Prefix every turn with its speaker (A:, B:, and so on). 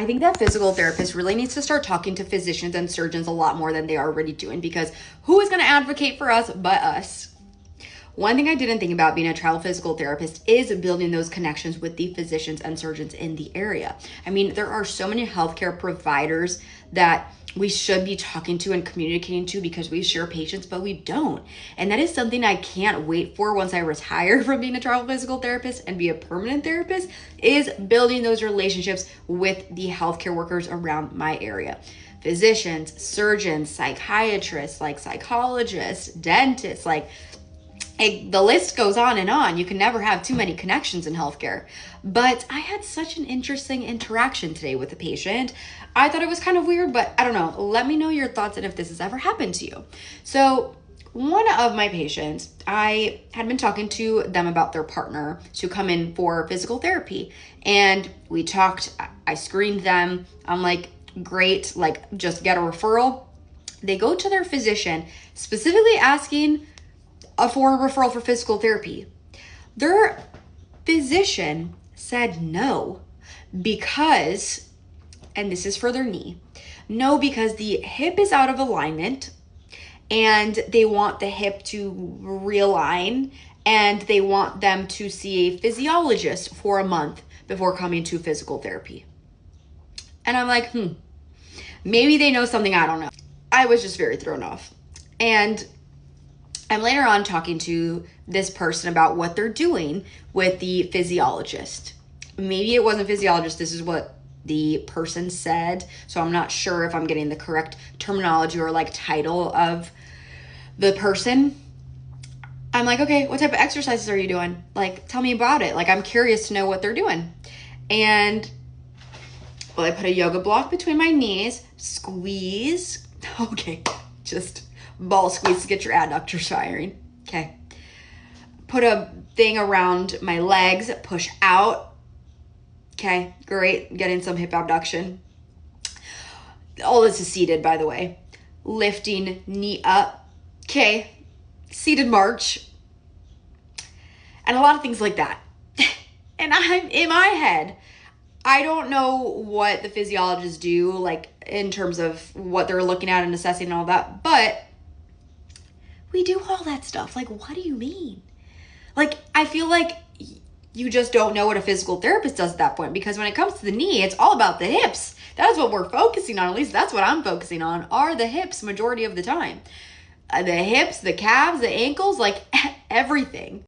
A: I think that physical therapists really needs to start talking to physicians and surgeons a lot more than they are already doing, because who is going to advocate for us but us? One thing I didn't think about being a travel physical therapist is building those connections with the physicians and surgeons in the area. I mean, there are so many healthcare providers that we should be talking to and communicating to because we share patients, but we don't. And that is something I can't wait for once I retire from being a travel physical therapist and be a permanent therapist, is building those relationships with the healthcare workers around my area. Physicians, surgeons, psychiatrists, like psychologists, dentists, like the list goes on and on. You can never have too many connections in healthcare. But I had such an interesting interaction today with a patient. I thought it was kind of weird, but I don't know. Let me know your thoughts and if this has ever happened to you. So one of my patients, I had been talking to them about their partner to come in for physical therapy. And we talked, I screened them. I'm like, great, like just get a referral. They go to their physician specifically asking for a referral for physical therapy. Their physician said no because, and this is for their knee, no, because the hip is out of alignment and they want the hip to realign and they want them to see a physiologist for a month before coming to physical therapy. And I'm like, maybe they know something I don't know. I was just very thrown off. And I'm later on talking to this person about what they're doing with the physiologist. Maybe it wasn't physiologist. This is what the person said. So I'm not sure if I'm getting the correct terminology or like title of the person. I'm like, okay, what type of exercises are you doing? Like, tell me about it. Like, I'm curious to know what they're doing. And well, I put a yoga block between my knees, squeeze. Okay, just ball squeeze to get your adductors firing. Okay. Put a thing around my legs, push out. Okay, great. Getting some hip abduction. All this is seated, by the way. Lifting knee up. Okay, seated march. And a lot of things like that. And I'm in my head, I don't know what the physiologists do, like in terms of what they're looking at and assessing and all that, but we do all that stuff. Like, what do you mean? Like, I feel like you just don't know what a physical therapist does at that point, because when it comes to the knee, it's all about the hips. That's what we're focusing on. At least that's what I'm focusing on, are the hips majority of the time. The hips, the calves, the ankles, like everything.